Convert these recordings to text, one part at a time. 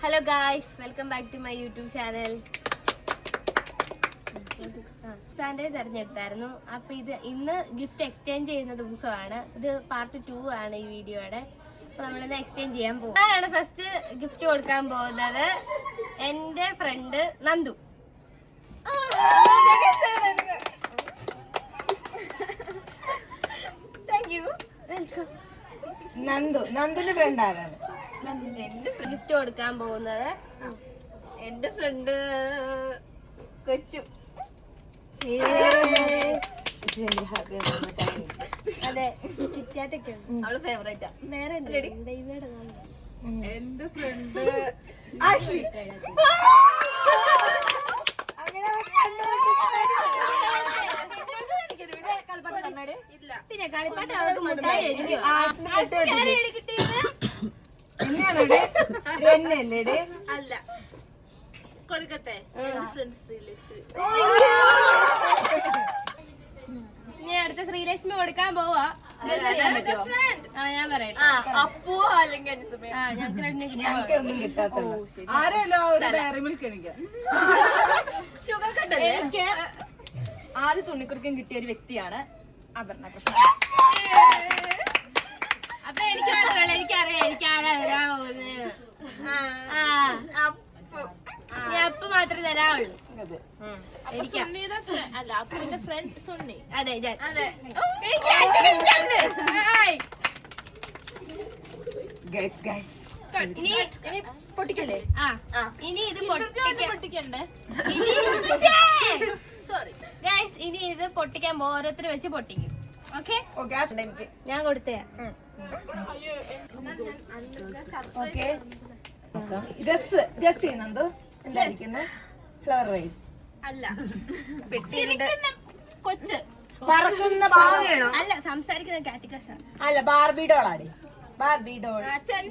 Hello guys, welcome back to my YouTube channel. Sunday തെരഞ്ഞെടുത്തായിരുന്നു. അപ്പൊ ഇത് ഇന്ന് ഗിഫ്റ്റ് എക്സ്ചേഞ്ച് ചെയ്യുന്ന ദിവസമാണ്. ഇത് പാർട്ട് 2 ആണ് ഈ വീഡിയോയുടെ. അപ്പൊ നമ്മളിന്ന് എക്സ്ചേഞ്ച് ചെയ്യാൻ പോകും. ആരാണ് ഫസ്റ്റ് ഗിഫ്റ്റ് കൊടുക്കാൻ പോകുന്നത്? എന്റെ friend Nandu. Thank you. Welcome. നന്ദുന്റെ ഫ്രണ്ട് ആരാണ്? ഗിഫ്റ്റ് കൊടുക്കാൻ പോകുന്നത് എന്റെ ഫ്രണ്ട് കൊച്ചു. അതെ, കിറ്റാറ്റൊക്കെ അവള് ഫേവറേറ്റാ. വേറെ എന്റെ ഫ്രണ്ട് പിന്നെ കളിപ്പാട്ട് അവർക്ക് മുട്ടായി അല്ല കൊടുക്കട്ടെ. ഇനി അടുത്ത ശ്രീലക്ഷ്മി കൊടുക്കാൻ പോവാ. ഞാൻ പറയട്ടെ. അപ്പു അല്ലെങ്കിൽ ഞങ്ങൾക്ക് രണ്ടും ഒന്നും കിട്ടാത്തുള്ളൂ. ആരെയല്ലോ ഒരു ഡയറി മിൽക്ക് എനിക്ക് ആദ്യ തുണിക്കുറുക്കം കിട്ടിയ ഒരു വ്യക്തിയാണ് അപർണ കൃഷ്ണ. അപ്പൊ എനിക്ക് മാത്രമല്ല, എനിക്കറിയാം എനിക്ക് ആരാ തരാൻ പോകുന്നത്. അപ്പ് മാത്രമേ തരാവുള്ളൂ. എനിക്ക് അല്ല അപ്പുവിന്റെ ഫ്രണ്ട് സുണ്ണി. അതെ അതെ. ഇനി പൊട്ടിക്കല്ലേ? ഇനി ഇത് പൊട്ടിക്കണ്ടേ? സോറി ഗൈസ്, ഇനി ഇത് പൊട്ടിക്കാൻ പോകും. ഓരോരുത്തർ വെച്ച് പൊട്ടിക്കും. ഓക്കെ, ഞാൻ കൊടുത്തേ. ഗസ് ചെയ്യുന്നുണ്ട്. എന്തായിരിക്കുന്നു? ഫ്ലവർ റൈസ് അല്ല, കൊച്ച് പറക്കുന്ന ഭാവിയാണോ? അല്ല, സംസാരിക്കുന്ന കാറ്റിക്കസ് ആണ്. അല്ല, ബാർബി ഡോൾ ആടി. ബാർബി ഡോൾ അതാ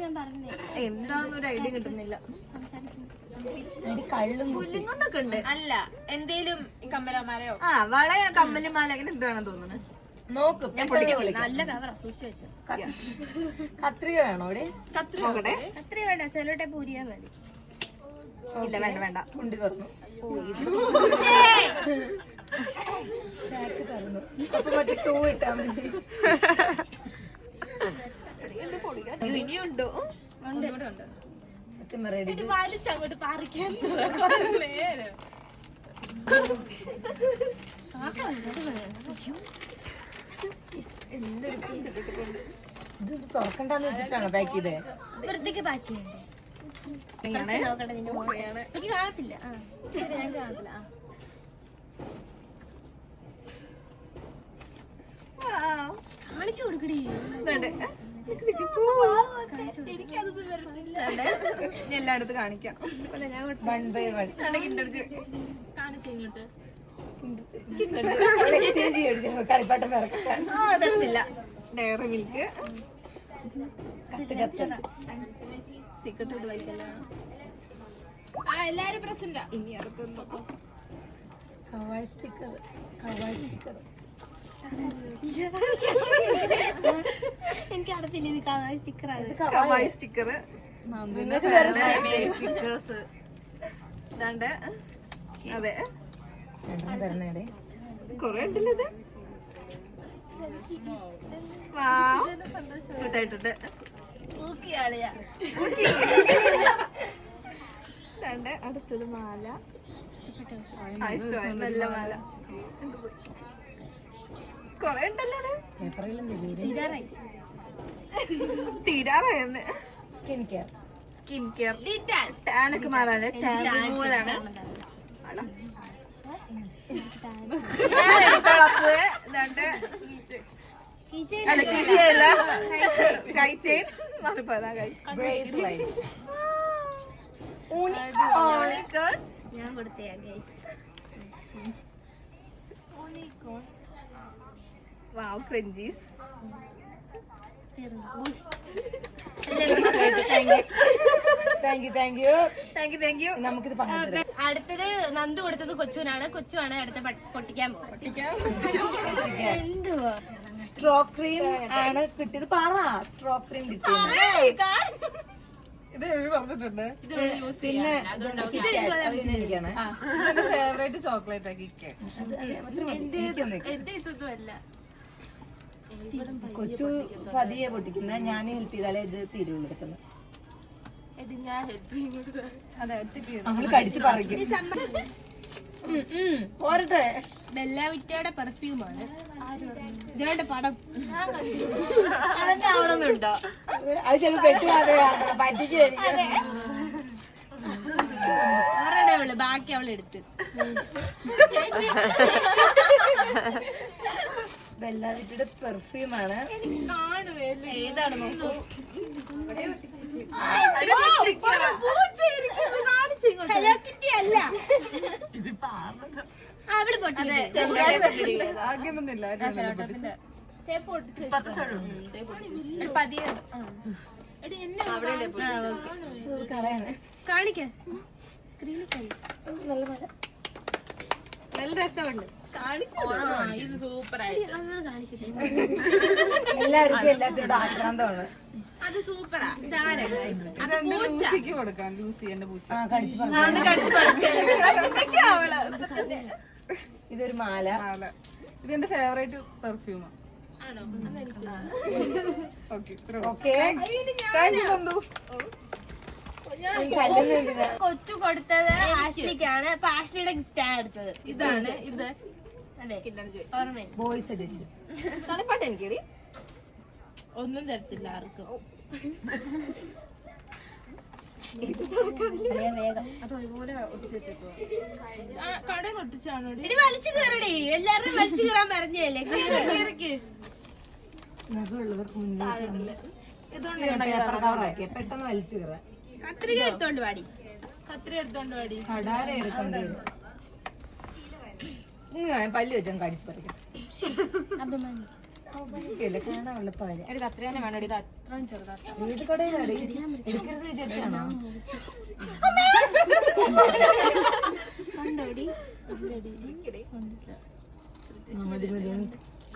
ഞാൻ പറഞ്ഞേ. എന്താന്നൊരു ഐഡിയ കിട്ടുന്നില്ല. കള്ളും പുല്ലുങ്ങൊന്നൊക്കെ ഉണ്ട്. അല്ല, എന്തേലും കമ്മലമാലയോ വളയോ കമ്മലുമാല അങ്ങനെ എന്താണെന്ന് തോന്നുന്നു. നോക്കും. നല്ല കവറാ, സൂക്ഷിച്ചു വെച്ചു. കത്രിക വേണോ അവിടെ? നോക്കട്ടെ. അത്രയും വേണ്ട, സെലോ ടേപ്പ് ഊരിയാ മതി. ഇല്ല, വേണ്ട. കുണ്ടി തുറന്നു. അപ്പൊ മറ്റേ 2 ഇട്ടാ മതി. ഇനിയുണ്ടോ? വലിച്ചങ്ങോട്ട് പാറിക്കാൻ ഇത് തുറക്കണ്ടെന്ന് വെച്ചിട്ടാണോ പാക്ക് ചെയ്തേ? വൃത്തിക്ക് പാക്ക് ചെയ്യണ്ടേ? നോക്കട്ടെ, നിന്റെ എനിക്ക് കാണത്തില്ല. ഞാൻ കാണത്തില്ല. കാണിച്ചു കൊടുക്കടി. എല്ലായിടത്തും കാണിക്കാം. വൺ ബൈ വൺ കാണിച്ചു കളിപ്പാട്ടം ഇറക്കാൻ. അതല്ല ഡയറി മിൽക്ക് സീക്രട്ട് എല്ലാരും പ്രസന്റാ. ഇനി അടുത്തൊന്നും കവായ് സ്റ്റിക്കർ. എനിക്ക് അറിയത്തില്ല ഇത് കവായ് സ്റ്റിക്കറാണ്. കവായ് സ്റ്റിക്കർ സ്റ്റിക്കേഴ്സ് ഇതാണ്ട്. അതെ, തരണേ. കൊറേ ഉണ്ടല്ലോ ഇത്. കൂട്ടായിട്ടുണ്ട്. അടുത്തത് മാല. നല്ല മാല. കൊറേ ഉണ്ടല്ലോ. തീരാറായെന്ന്. സ്കിൻ കെയർ ടാനൊക്കെ മാറാണ്. ടാനാണ്. ഞാൻ കൊടുത്തേ guys. Wow, crunchies. Thank you. നമുക്കിത് അടുത്തത് നന്ദു കൊടുത്തത് കൊച്ചുവിനാണ്. കൊച്ചുവാണ് അടുത്ത പൊട്ടിക്കാൻ പോകുന്നത്. എന്തുവാ സ്ട്രോ ക്രീം ആണ് കിട്ടിയത്. പറ സ്ട്രോ ക്രീം കിട്ടിയത്. ഇത് എഴുതി പറഞ്ഞിട്ടുണ്ട്. പിന്നെ എനിക്കാണ് എന്റെ ഫേവറേറ്റ് ചോക്ലേറ്റ് ആക്കി. കൊച്ചു പതിയെ പൊട്ടിക്കുന്ന ഞാൻ ഹെൽപ്പ് ചെയ്താലേ ഇത് തീരുള്ളൂ എടുക്കുന്നത്. അതെ ഒറ്റയ്ക്ക് നമ്മള് കടിച്ച് പറിക്കും. പോരട്ടെ. ബെല്ലാവിറ്റയുടെ പെർഫ്യൂമാണ് ഇതോടെ പടം. അതെന്നെ അവിടെ ഒന്നുണ്ടോ? അത് ചിലപ്പോ പറ്റിച്ച് ഒരെണ്ണേ ഉള്ളു, ബാക്കി അവൾ എടുത്ത്. ബെല്ലാവിറ്റയുടെ പെർഫ്യൂമാണ്. ഏതാണ് നോക്കൂ. ഹലോ കിറ്റി അല്ല അവിടെ പൊട്ടി. ആഗ്രഹമൊന്നുമില്ല. കാണിക്ക നല്ല രസമുണ്ട്. ഇത് സൂപ്പർ ആയി. എല്ലാവർക്കും എല്ലാത്തിനോട് ആക്രാന്തമാണ്. അത് സൂപ്പറാ. ഇതെന്റെ ലൂസിക്ക് കൊടുക്കാം. ലൂസി എന്റെ പൂച്ച. ഇതൊരു മാല. ഇതെന്റെ ഫേവറേറ്റ് പെർഫ്യൂമാണ്. ഓക്കെ താങ്ക് യു ബന്ധു. കൊച്ചു കൊടുത്തത് ആഷ്ലിക്കാണ്. അപ്പൊ ആഷ്ലിയുടെ ഗിഫ്റ്റ് ആണ് എടുത്തത്. ഇതാണ് ഇത്. അതെ ഓർമ്മയില്ല. Boys edition. കളിപ്പാട്ട് എനിക്ക് ഒന്നും തരത്തില്ല ആർക്കും. വേഗം അത് ഒരുപോലെ ഒട്ടിച്ചു വെച്ചേക്കോ. കടയിൽ ഒട്ടിച്ചാണോ? ഇനി വലിച്ചു കയറടി. എല്ലാവരും വലിച്ചു കയറാൻ പറഞ്ഞല്ലേ. നഖമുള്ളവർക്ക് മുന്നിൽ ഇതുകൊണ്ട് പേപ്പർ കവറാക്കിയ പെട്ടെന്ന് വലിച്ചു കയറാൻ. കത്രിക എടുത്തോണ്ട് പാടി. കത്രി എടുത്തോണ്ട് പാടി. കടാര എടുക്കേണ്ടി വരും. പല്ല് വെച്ചാൽ കടിച്ചു പറിക്കാം. കാണാനുള്ള പാല് കത്രിക തന്നെ വേണം. ഇത് അത്രയും ചെറുതാട്ടോ. ഏത് കടയിലാണ് എടുക്കരുത് വിചാരിച്ചാണോ? കണ്ടോടി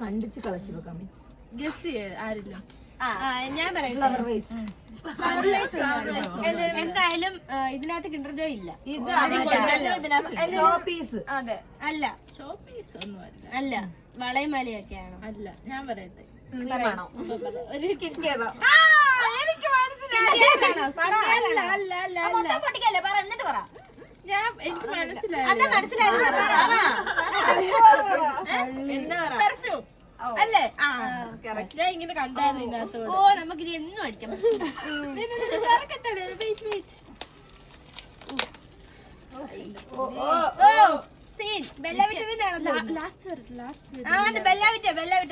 കണ്ടിച്ച് കളച്ചു വെക്കാൻ ഗസ് ആരില്ല. ഞാൻ പറയാം. Flower vase. എന്തായാലും ഇതിനകത്ത് കിൻഡർ ജോയ് ഇല്ല. Show piece. അതെ അല്ല. ഷോ പീസ് ഒന്നും അല്ല. അല്ല വളയും മലയൊക്കെയാണോ? അല്ല ഞാൻ പറയട്ടെ. ഒരു കിറ്റ് കേറോ? എനിക്ക് മനസ്സിലായി. എന്നിട്ട് പറ. എനിക്ക് മനസ്സിലായി. അതാ മനസ്സിലായത്. എന്താ പറ? പെർഫ്യൂം അല്ലേ? ഞാൻ ഇങ്ങനെ കണ്ടായിരുന്നു ഇതിനകത്തോട്. ഓ നമുക്കിത് എന്നും അടിക്കാം. ബെല്ലാവിറ്റ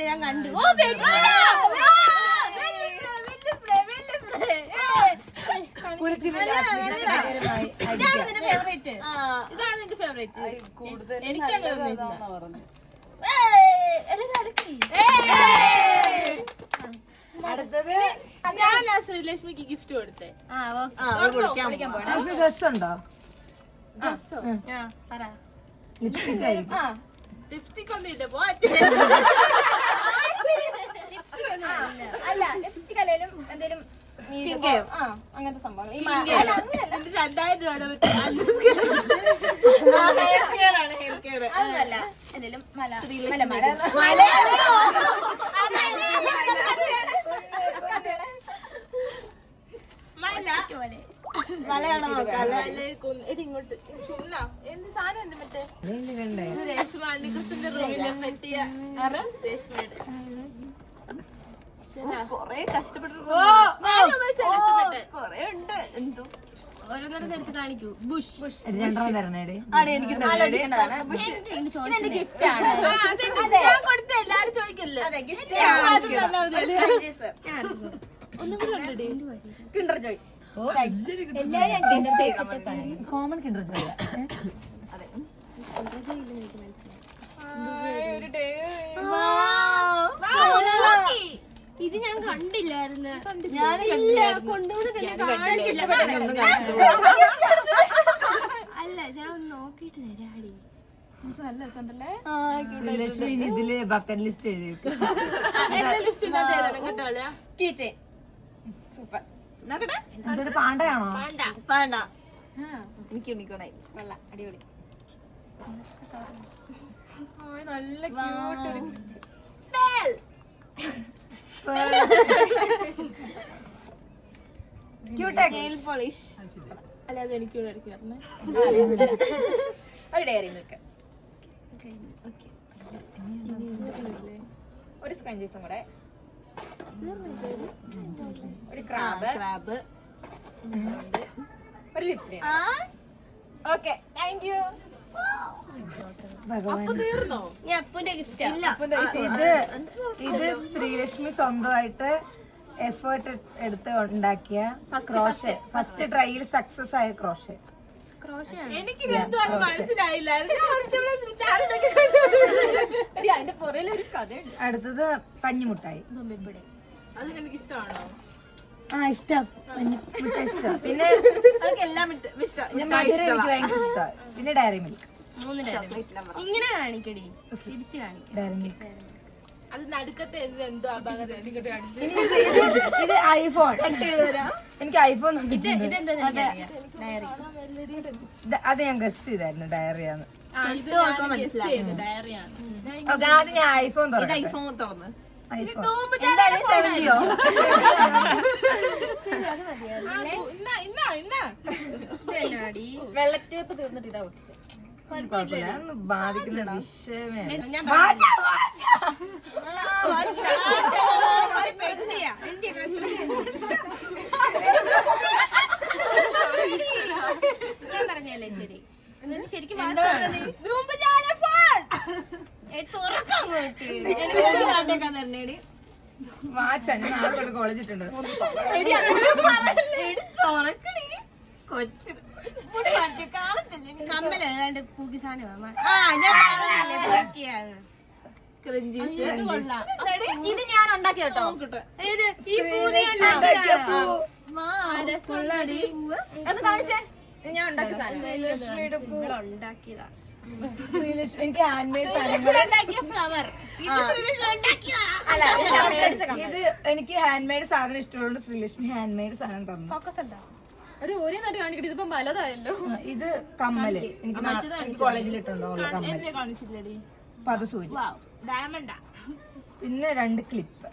ഞാൻ കണ്ടു. ഓ ഫേവറേറ്റ്. ഇതാണ് എന്റെ ഫേവറേറ്റ്. എനിക്കങ്ങനെ പറഞ്ഞു. അടുത്തത് ഞാൻ ആ ശ്രീലക്ഷ്മിക്ക് ഗിഫ്റ്റ് കൊടുത്തേ. ഡ്രസ് ഉണ്ടോ? പറ. ലിപ്സ്റ്റിക് ആയിരിക്കും. ലിപ്സ്റ്റിക് ഒന്നും ഇല്ല. അല്ല ലിപ്സ്റ്റിക് അല്ലെങ്കിലും എന്തെങ്കിലും അങ്ങനത്തെ സംഭവം. 2000 രൂപ അതല്ല എന്തെങ്കിലും മലയാണോ നോക്കാം. ഇങ്ങോട്ട് ചുണ്ണ എന്ത് സാധനം ഉണ്ട് മറ്റേ കണ്ടേ രേഷ്മ അണ്ണികൃഷ്ണന്റെ റൂമിലെ പറ്റിയ രേഷ്മയുടെ കൊറേ കഷ്ടപ്പെട്ടു. കൊറേ ഉണ്ട്. എന്തോ ഓരോന്നേരം എടുത്ത് കാണിക്കൂ. ബുഷ് രണ്ടെണ്ണം തരണേടെ. എനിക്ക് ഗിഫ്റ്റ് ആണ്. കൊടുത്ത എല്ലാരും ചോദിക്കല്ലേ. ഒന്നും കൂടെ ഉണ്ടടി. Kinder Joy. Common Kinder Joy. ഇത് ഞാൻ കണ്ടില്ലായിരുന്നു. അല്ല ഞാൻ ഒന്ന് നോക്കിട്ട് തരാടി. ശ്രീലക്ഷ്മി ഇതില് ബക്കറ്റ് ലിസ്റ്റ് എഴുതി കീച്ചെയിൻ സൂപ്പർ. നോക്കട്ടെ. ഇതൊരു പാണ്ടയാണോ? വേണ്ട എനിക്ക് ഉണ്ണിക്കോണായി. വെള്ള അടിപൊളി. നല്ല പോളിഷ്. അല്ലാതെ എനിക്ക് ഒരു ഡയറി മിൽക്ക്, ഒരു സ്ക്രഞ്ചീസും കൂടെ, ഒരു ക്രാബ്, ഒരു ലിപ്. Okay, thank you. ഞാൻ അപ്പുന്റെ ഗിഫ്റ്റ് ഇത് ശ്രീലക്ഷ്മി സ്വന്തമായിട്ട് എഫേർട്ട് എടുത്ത് ഉണ്ടാക്കിയ ക്രോഷെ. ഫസ്റ്റ് ട്രൈയിൽ സക്സസ് ആയ ക്രോഷെ. എനിക്ക് മനസ്സിലായില്ല. അതിന്റെ പുറകിൽ ഒരു കഥയുണ്ട്. അടുത്തത് പഞ്ഞിമുട്ടായി. അത് എനിക്ക് ഇഷ്ടമാണോ? ഇഷ്ടം. പഞ്ഞിമുട്ടായി ഇഷ്ടം. പിന്നെ അതൊക്കെ എല്ലാം ഇഷ്ടം. മധുരം എനിക്ക് ഭയങ്കര ഇഷ്ടമാണ്. പിന്നെ ഡയറി മിൽക്ക്. 3 ഇങ്ങനെ കാണിക്കടി, തിരിച്ചു കാണിക്കും. Dairy Milk. അത് നടുക്കത്തെ എന്തോ അപകടം എനിക്കിട്ട് കാണിച്ചു. ഇത് ഐഫോൺ. എനിക്ക് ഐഫോൺ ഇതെന്താ ഡയറി. അത് ഞാൻ ഗസ് ചെയ്തായിരുന്നു ഡയറിയാന്ന്. ഡയറിയാണ്. ഓക്കെ, ആദ്യം ഞാൻ ഐഫോൺ തുറന്നു. ഐഫോൺ തുറന്ന് ഐഫോൺ എന്താണ് 70യോ? വെള്ളറ്റേപ്പ് തീർന്നിട്ട് ഇതാ ഒട്ടിച്ച്. കുഴപ്പമില്ല, അതൊന്നും ബാധിക്കുന്ന വിഷയമേ അല്ല. ഞാൻ പറഞ്ഞല്ലേ ശരി. എന്നിട്ട് ശരിക്കും വാച്ച് നാളെ കോളേജ് ഇട്ടുണ്ട്. കമ്മല് ഏതാണ്ട് പൂക്കി സാധനമാ. ഞാൻ ഇത് ഞാൻ ഉണ്ടാക്കി കേട്ടോ. ഈ പൂതി അത് കാണിച്ചേ. ഞാൻ ഉണ്ടാക്കിയ സാധനം ഉണ്ടാക്കിയതാ. ശ്രീലക്ഷ്മി എനിക്ക് ഹാൻഡ് മെയ്ഡ് സാധനങ്ങൾ. ഇത് എനിക്ക് ഹാൻഡ് മെയ്ഡ് സാധനം ഇഷ്ടമുള്ളതുകൊണ്ട് ശ്രീലക്ഷ്മി ഹാൻഡ് മെയ്ഡ് സാധനം തന്നു. ഫോക്കസ് ഉണ്ടോ? ഒരു ഒരേ നാട്ട് കാണിക്കട്ടെ. ഇതിപ്പം പലതായല്ലോ. ഇത് കമ്മല് എനിക്ക് കോളേജിലിട്ടുണ്ടോ കമ്മല്. കാണിച്ചില്ലടി. പദസൂരി. ഡയമണ്ടാ. പിന്നെ 2 ക്ലിപ്പ്.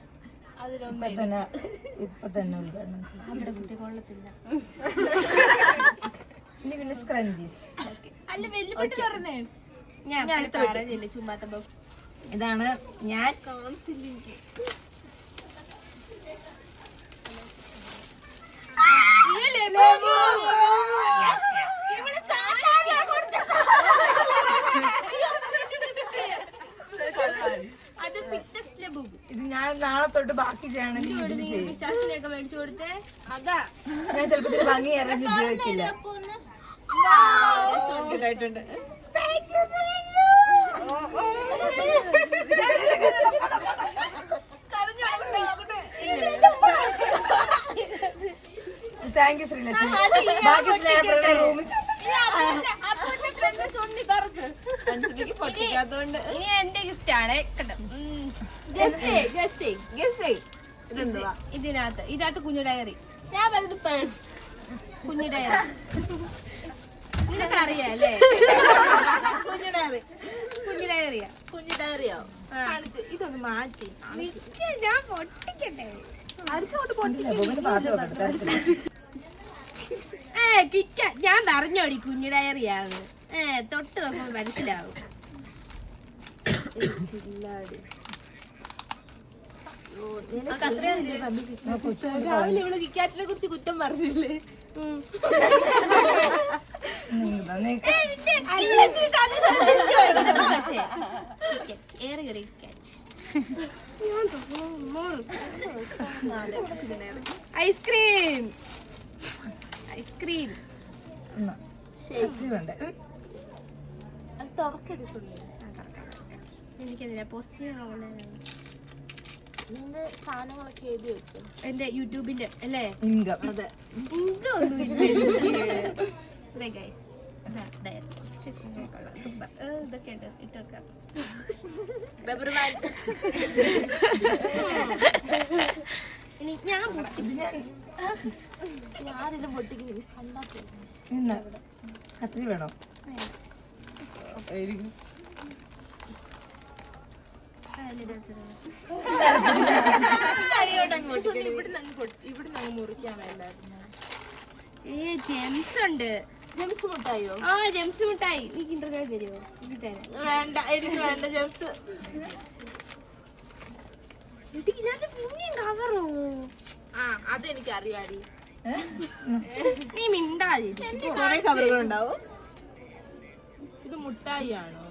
ഇപ്പൊ തന്നെ ഉദ്ഘാടനം ചെയ്യും. അവിടെ കുത്തി കൊള്ളത്തില്ല. പിന്നെ സ്ക്രഞ്ചീസ്. അല്ല വെല്ലുപെട്ട് പറഞ്ഞേ. ഞാൻ പറഞ്ഞില്ല ചുമ്മാത്തപ്പോ. ഇതാണ് ഞാൻ അത് ഫിറ്റ്നസ് ബുക്ക്. ഇത് ഞാൻ നാളെ തൊട്ട് ബാക്കി ചെയ്യണമെങ്കിൽ ഇതില് ചെയ്യും. വിശ്വാസിനെയൊക്കെ മേടിച്ചു കൊടുത്തേ. അതാ ഞാൻ ചിലപ്പോ ഇതിന് ഭംഗി ഇറങ്ങി ഉപയോഗിക്കില്ല. ഉണ്ടായിട്ടുണ്ട്. Thank you Sreelakshmi. ബാക്കി സ്നേഹപ്രകടനം റൂമിൽ പൊട്ടിക്കാത്തോണ്ട് ഇനി എന്റെ ഗിഫ്റ്റ് ആണ്. ഇതെന്തുവാ? ഇതിനകത്ത് കുഞ്ഞു ഡയറി. ഞാൻ വരുന്നത് പേഴ്സ്. കുഞ്ഞു ഡയറി നിനക്കറിയാം അല്ലേ? കുഞ്ഞു ഡയറിയാ. കുഞ്ഞു ഡയറിയോ? കാണിച്ച് ഇതൊന്ന് മാറ്റി. ഞാൻ പൊട്ടിക്കട്ടെ. അടിച്ചോണ്ട് പൊട്ടില്ല. കിക്കാൻ ഞാൻ പറഞ്ഞോടി കുഞ്ഞു ഡയറിയാണ്. തൊട്ട് നോക്കുമ്പോ മനസ്സിലാവും. രാവിലെ ഇവള് കിക്കാറ്റിനെ കുറിച്ച് കുറ്റം പറഞ്ഞില്ലേ? ഐസ്ക്രീം അത് തുറക്കരുത്. എനിക്കെന്തിനാ പോസ്റ്റ് നിന്റെ സാധനങ്ങളൊക്കെ എഴുതി വെച്ചു. എന്റെ യൂട്യൂബിന്റെ അല്ലേ? ഇൻകം. ഒന്നുമില്ല. ഇതൊക്കെ ഉണ്ട് ഇട്ട് വെക്കാം. ഇനി ഞാൻ കത്തിരി വേണോ? ജെംസ് ഉണ്ട്. ജെംസ് മുട്ടായോ? ആ ജെംസ് മിഠായി. നീ കിൻഡർ ജോയ് തരുമോ? വേണ്ട, എനിക്ക് വേണ്ട ജെംസ്. ഇതിനകത്ത് പിന്നെയും കവറോ? ആ അതെനിക്ക് അറിയാടി. നീ മിണ്ടാതി. കൊറേ കവറുകൾ ഉണ്ടാവും. ഇത് മുട്ടായി ആണോ?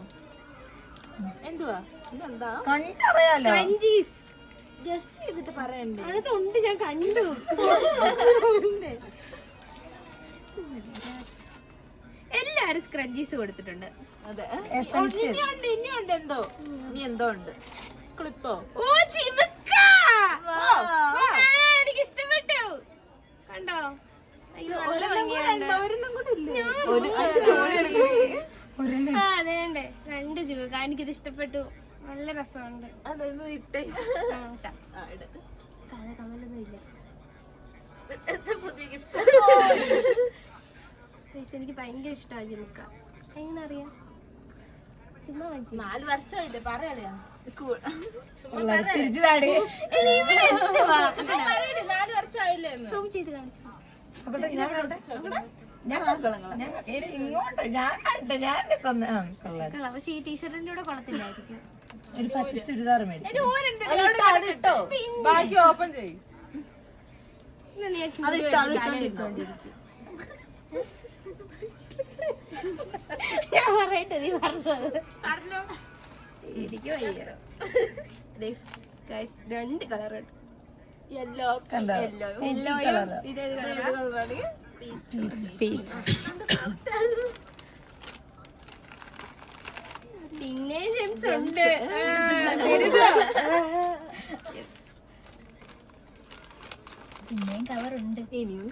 എന്തുവാ ഇതെന്താ? കണ്ടറിയാലോ. ക്രഞ്ചീസ്. ഗസ് ചെയ്തിട്ട് പറയണ്ടേ? അതിനകത്തുണ്ട്, ഞാൻ കണ്ടു. എല്ലാരും സ്ക്രഞ്ചീസ് കൊടുത്തിട്ടുണ്ട്. അതെ. എസൻഷ്യൽ. ഇനിയുണ്ട് എന്തോ. ഇനി എന്തോ ഉണ്ട്. ക്ലിപ്പോ? ഓ ചിമുക്ക. എനിക്ക് ഇഷ്ടപ്പെട്ടു. കണ്ടോ? അയ്യോ നല്ല ഭംഗിയുണ്ട്. ഒരെണ്ണം കൂടെ ഇല്ലേ? ആ അതേണ്ടേ 2 ചിമുക്ക. എനിക്കിത് ഇഷ്ടപ്പെട്ടു. നല്ല രസമുണ്ട്. അതൊന്നും ഇട്ടേ. കമലൊന്നും ഇല്ല. പുതിയ ഗിഫ്റ്റ്. എനിക്ക് ഭയങ്കര ഇഷ്ടമാണ് ജിമുക്ക. എങ്ങനെ അറിയാം? ചുമ്മാ 4 വർഷമായില്ലേ പറയാ. തിരിച്ചു താടി. 4 വർഷമായില്ലേ? സൂം ചെയ്ത് കാണിച്ചു. ഇങ്ങോട്ട് ഞാൻ കണ്ടു. ഞാൻ തന്നെ കൊള്ളാം. കൊള്ളാം. പക്ഷെ ഈ ടീഷർട്ടിന്റെ കൂടെ കൊള്ളത്തില്ലായിരിക്കും. ഒരു പച്ച ചുരിദാർ മേടിച്ചു. അതിട്ടോ ബാക്കി ഓപ്പൺ ചെയ്യും. ഇന്ന് നീ ഞാൻ പറയട്ടെ, നീ പറഞ്ഞത്. എനിക്ക് വയ്യ. 2 കളറുണ്ട്. യെല്ലോ. കണ്ടോ? യെല്ലോയും ഇതേത് കളറാണ്? പിന്നെ ജെംസ് ഉണ്ട്. പിന്നെയും കവറുണ്ട്. ഇനിയും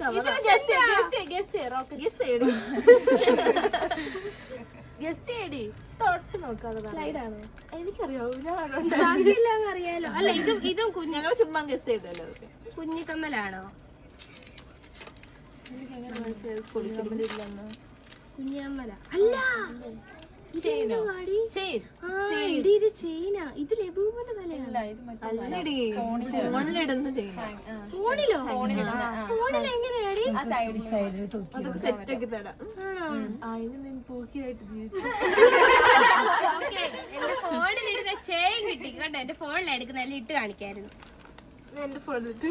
തൊട്ട് നോക്കാതെ സ്ലൈഡാണോ? എനിക്കറിയാവൂ. അറിയാലോ. അല്ല ഇതും ഞങ്ങൾ ചുമ്മാ ഗസ് ചെയ്തല്ലോ. കുഞ്ഞിക്കമ്മലാണോ? കുഞ്ഞിയമ്മല അല്ല. ചെയിനോ? ഇത് ചെയിനാ. ഇത് ലബൂബിന്റെ തലയാണ്. ഫോണിലിടുന്ന ചെയ്യുന്ന. ഫോണിലോ? ഫോണിൽ എങ്ങനെയാടി? സൈഡിൽ തൂക്കി. സെറ്റ് ആക്കി തരാം. ഓക്കെ, എന്റെ ഫോണിലിടുന്ന ചെയിൻ കിട്ടി കേട്ടോ. എന്റെ ഫോണിലാണ് എടുക്കുന്ന, അതിൽ ഇട്ട് കാണിക്കായിരുന്നു. എന്റെ ഫോണിലിട്ട്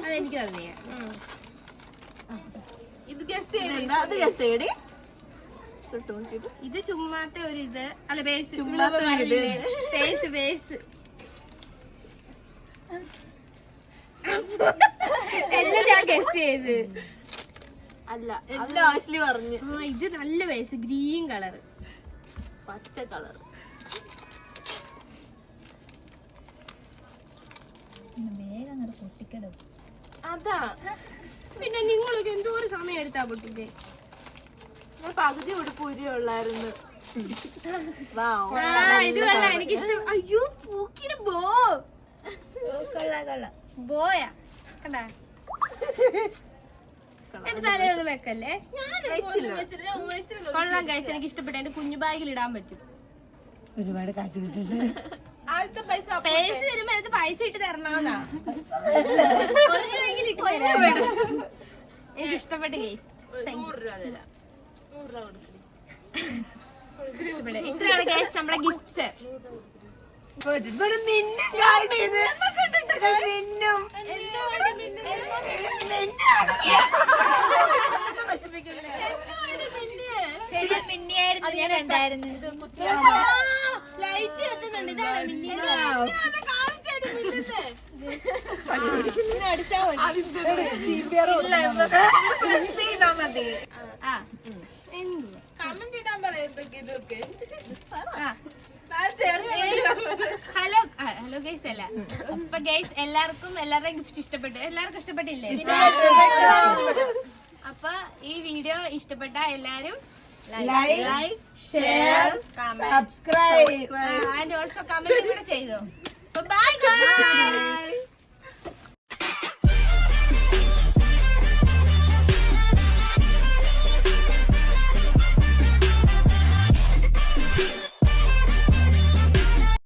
അതെനിക്ക് തന്നെയാ. ഇത് ഗസ് ചെയ്യണ്ട. അത് ഗസ് ചെയ്യടി. ഇത് ചുമ്മാത്തെ ഒരു ഇത് അല്ല, ബേസ്. ബേസ് എല്ലാം ഞാൻ ഗസ് ചെയ്ത്. അല്ല, എല്ലാം ആശ്ലി പറഞ്ഞു. ആ ഇത് നല്ല ബേസ്. ഗ്രീൻ കളർ, പച്ച കളർ. വേഗം പൊട്ടിക്കട. അതാ. പിന്നെ നിങ്ങളൊക്കെ എന്തോ ഒരു സമയം എടുത്താ പൊട്ടിച്ചേ. ഞാൻ പകുതി ഉടുപ്പ് ഉള്ളായിരുന്നു. ഇത് കൊള്ളാം, എനിക്കിഷ്ടം. അയ്യോ പൂക്കിയുടെ ബോ. ബോയാ കണ്ടാ? എന്റെ തലയൊന്നും വെക്കല്ലേ. കൊള്ളാം ഗൈസ്, എനിക്ക് ഇഷ്ടപ്പെട്ടു. എന്റെ കുഞ്ഞു ബാഗിൽ ഇടാൻ പറ്റും. ഒരുപാട് കാശ് കിട്ടിട്ട് പേഴ്സ് തരുമ്പോ എനിക്ക് പൈസ ഇട്ട് തരണമെന്നാ. 1 രൂപയെങ്കിലും ഇട്ട് തരാം. എനിക്ക് ഇഷ്ടപ്പെട്ടു ഗൈസ്. ഇത്രയാണ് ഗൈസ് നമ്മുടെ ഗിഫ്റ്റ്സ്. ശരിയാ, മിന്നിയായിരുന്നു ഞാൻ കണ്ടായിരുന്നു. ലൈറ്റ് എത്തുന്നുണ്ട്. ഇതാണ് മിന്നിയുടെ. അടിച്ചാ മതി. ആ കമന്റ് ഇടാൻ പറയുന്നൊക്കെ. ഹലോ ഗൈസ് അല്ല. അപ്പൊ ഗൈസ് എല്ലാവർക്കും എല്ലാവരുടെയും ഗിഫ്റ്റ് ഇഷ്ടപ്പെട്ടു. എല്ലാവർക്കും ഇഷ്ടപ്പെട്ടില്ലേ? അപ്പൊ ഈ വീഡിയോ ഇഷ്ടപ്പെട്ട എല്ലാരും like share subscribe and also comment കൂടെ ചെയ്തോ. Bye guys.